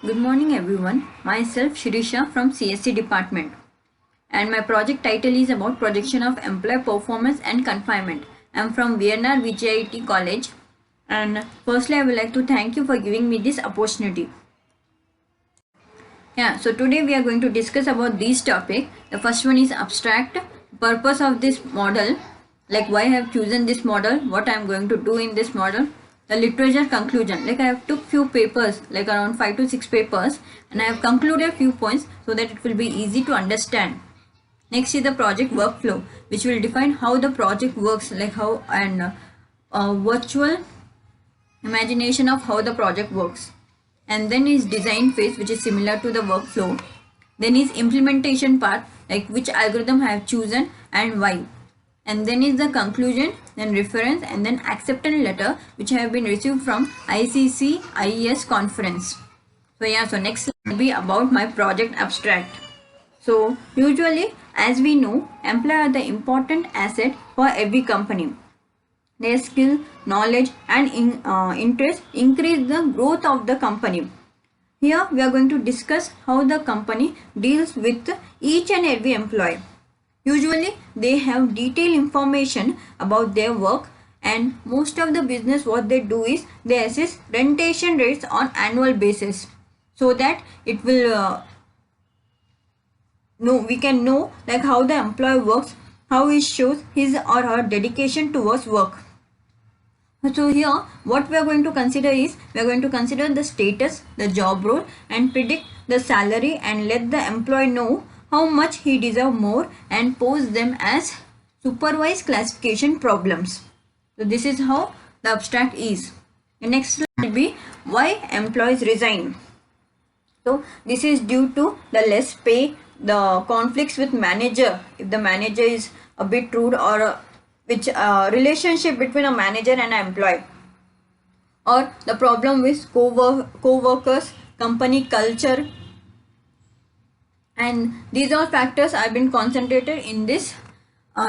Good morning everyone. Myself Shirisha from CSC department and my project title is about projection of employee performance and confinement. I am from VNR VJIT College and firstly I would like to thank you for giving me this opportunity. So today we are going to discuss about this topic. The first one is abstract, purpose of this model, like why I have chosen this model, what I am going to do in this model. The literature conclusion, like I have took few papers, like around 5 to 6 papers, and I have concluded few points so that it will be easy to understand. Next is the project workflow, which will define how the project works, like how and virtual imagination of how the project works. And then is design phase, which is similar to the workflow. Then is implementation part, like which algorithm I have chosen and why. And then is the conclusion, then reference, and then acceptance letter which have been received from ICC IES conference. So next will be about my project abstract. So usually, as we know, employees are the important asset for every company. Their skill, knowledge and interest increase the growth of the company. Here we are going to discuss how the company deals with each and every employee. Usually they have detailed information about their work, and most of the business what they do is they assess retention rates on annual basis so that it will we can know like how the employee works, how he shows his or her dedication towards work. So here what we are going to consider is we are going to consider the status, the job role and predict the salary and let the employee know how much he deserves more and pose them as supervised classification problems. So this is how the abstract is. The next slide will be why employees resign. So this is due to the less pay, the conflicts with manager, if the manager is a bit rude, or which relationship between a manager and an employee, or the problem with co-workers, company culture, and these all factors have been concentrated in this.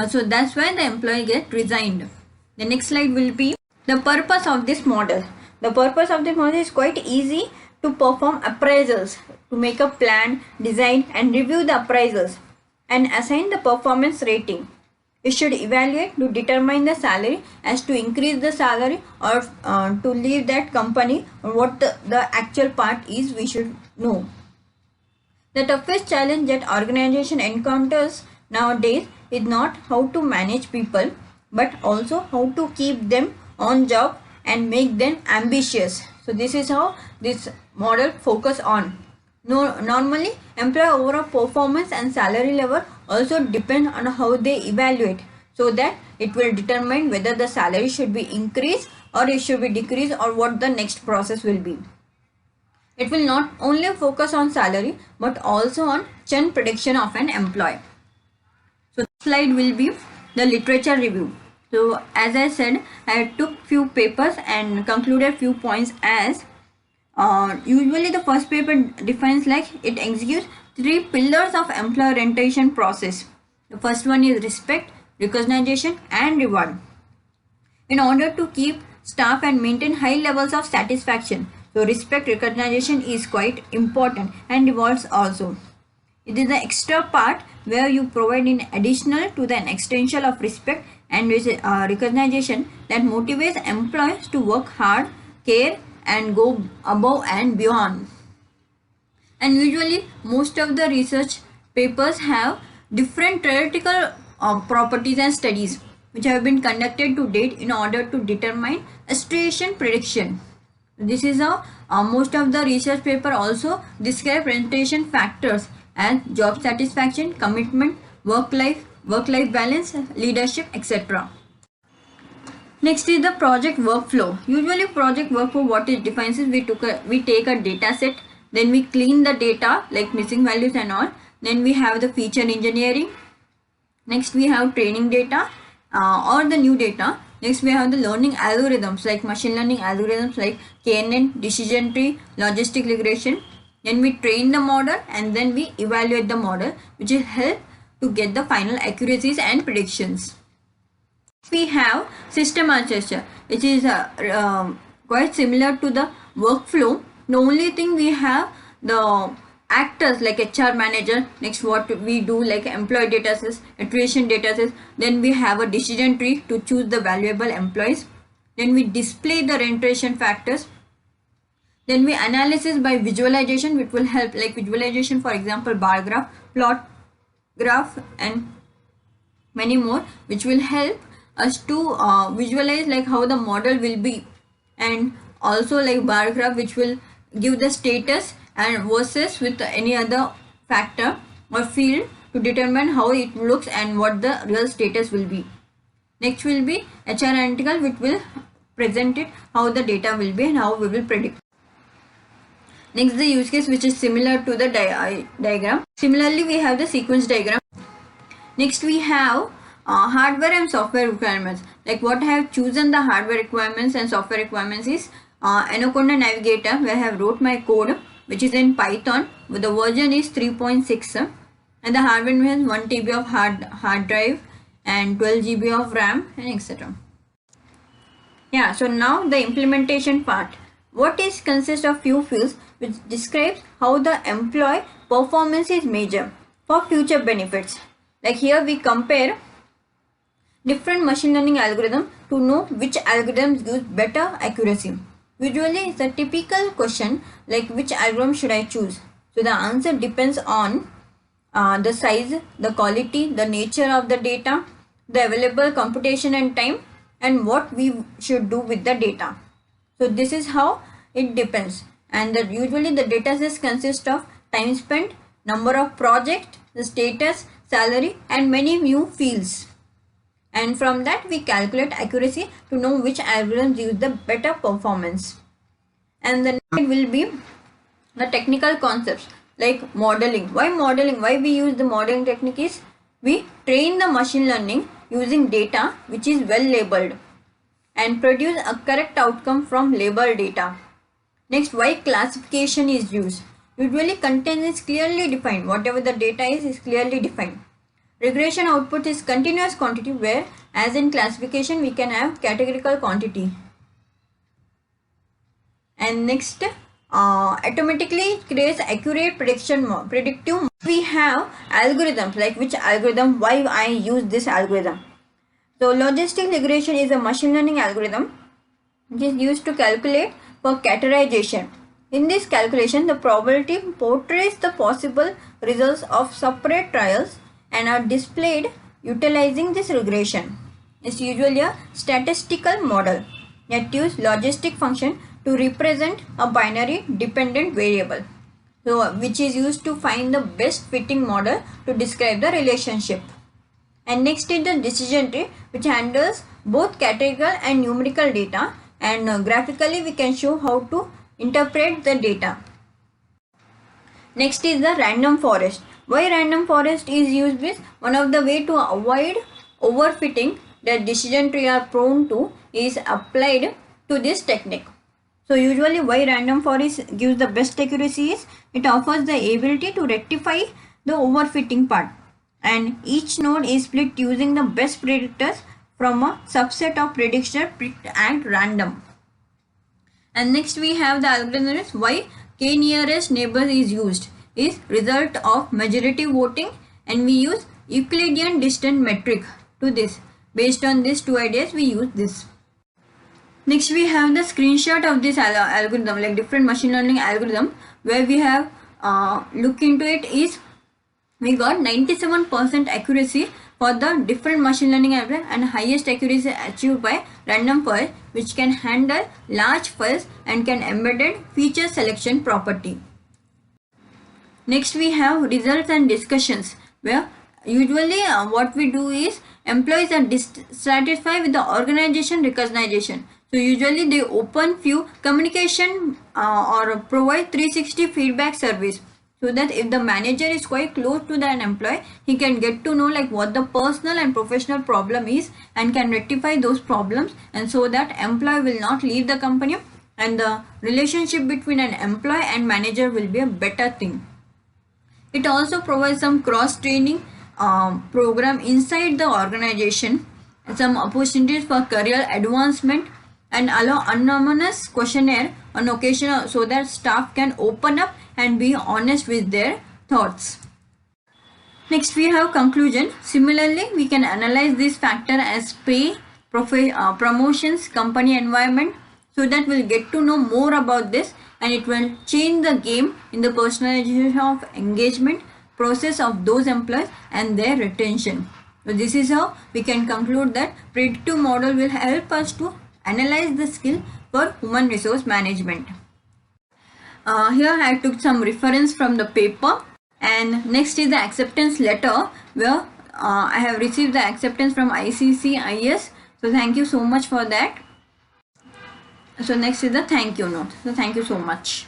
So that's why the employee get resigned. The next slide will be the purpose of this model. The purpose of the model is quite easy: to perform appraisals, to make a plan, design and review the appraisals and assign the performance rating. It should evaluate to determine the salary, as to increase the salary or to leave that company, or what the actual part is we should know. The toughest challenge that organization encounters nowadays is not how to manage people, but also how to keep them on job and make them ambitious. So this is how this model focus on. Normally, employee overall performance and salary level also depend on how they evaluate, so that it will determine whether the salary should be increased or it should be decreased, or what the next process will be. It will not only focus on salary but also on churn prediction of an employee. So this slide will be the literature review. So as I said, I took few papers and concluded few points as usually the first paper defines like it executes 3 pillars of employee orientation process. The first one is respect, recognition and reward. In order to keep staff and maintain high levels of satisfaction, so respect, recognition is quite important, and rewards also. It is the extra part where you provide in additional to the extension of respect and recognition that motivates employees to work hard, care and go above and beyond. And usually most of the research papers have different theoretical properties and studies which have been conducted to date in order to determine a situation prediction. This is how most of the research paper also describe presentation factors as job satisfaction, commitment, work-life balance, leadership, etc. Next is the project workflow. Usually project workflow, what it defines is we take a data set, then we clean the data like missing values and all. Then we have the feature engineering. Next we have training data or the new data. Next we have the learning algorithms like machine learning algorithms like KNN, decision tree, logistic regression. Then we train the model and then we evaluate the model, which will help to get the final accuracies and predictions. We have system architecture, which is quite similar to the workflow. The only thing we have the actors like HR manager. Next, what we do like employee data sets, attrition data sets. Then we have a decision tree to choose the valuable employees. Then we display the retention factors. Then we analysis by visualization, which will help like visualization, for example, bar graph, plot graph, and many more, which will help us to visualize like how the model will be, and also like bar graph, which will give the status and versus with any other factor or field to determine how it looks and what the real status will be. Next will be HR analytical, which will present it how the data will be and how we will predict. Next, the use case, which is similar to the diagram. Similarly, we have the sequence diagram. Next, we have hardware and software requirements. Like what I have chosen the hardware requirements and software requirements is Anaconda Navigator, where I have wrote my code, which is in Python. The version is 3.6, and the hardware has 1 TB of hard drive and 12 GB of RAM, and etc. Yeah, so now the implementation part. What is consists of few fields which describes how the employee performance is measured for future benefits. Like here we compare different machine learning algorithms to know which algorithms gives better accuracy. Usually it's a typical question like which algorithm should I choose. So the answer depends on the size, the quality, the nature of the data, the available computation and time, and what we should do with the data. So this is how it depends, and usually the data sets consist of time spent, number of project, the status, salary, and many new fields. And from that we calculate accuracy to know which algorithms use the better performance. And the next will be the technical concepts like modeling. Why modeling? Why we use the modeling technique is we train the machine learning using data which is well labeled and produce a correct outcome from labeled data. Next, why classification is used. Usually content is clearly defined. Whatever the data is clearly defined. Regression output is continuous quantity, where as in classification we can have categorical quantity. And next, automatically creates accurate predictive. We have algorithms like which algorithm, why I use this algorithm. So logistic regression is a machine learning algorithm which is used to calculate for categorization. In this calculation, the probability portrays the possible results of separate trials and are displayed utilizing this regression. It's usually a statistical model that uses logistic function to represent a binary dependent variable, so which is used to find the best fitting model to describe the relationship. And next is the decision tree, which handles both categorical and numerical data, and graphically we can show how to interpret the data. Next is the random forest. Why random forest is used is one of the way to avoid overfitting that decision tree are prone to is applied to this technique. So usually why random forest gives the best accuracy is it offers the ability to rectify the overfitting part, and each node is split using the best predictors from a subset of predictors picked at random. And next we have the algorithm is why k nearest neighbor is used is result of majority voting, and we use Euclidean distance metric to this. Based on these two ideas we use this. Next we have the screenshot of this algorithm, like different machine learning algorithm, where we have look into it is we got 97% accuracy for the different machine learning algorithm, and highest accuracy achieved by random forest, which can handle large files and can embedded feature selection property. Next we have results and discussions, where usually what we do is employees are dissatisfied with the organization recognition. So usually they open few communication or provide 360 feedback service, so that if the manager is quite close to an employee, he can get to know like what the personal and professional problem is and can rectify those problems, and so that employee will not leave the company and the relationship between an employee and manager will be a better thing. It also provides some cross training program inside the organization, some opportunities for career advancement, and allow anonymous questionnaire on occasion so that staff can open up and be honest with their thoughts. Next we have conclusion. Similarly, we can analyze this factor as pay, promotions, company environment, so that we'll get to know more about this, and it will change the game in the personalization of engagement process of those employees and their retention. So this is how we can conclude that predictive model will help us to analyze the skill for human resource management. Here I took some reference from the paper, and next is the acceptance letter, where I have received the acceptance from ICCIS. So thank you so much for that. So next is the thank you note. So thank you so much.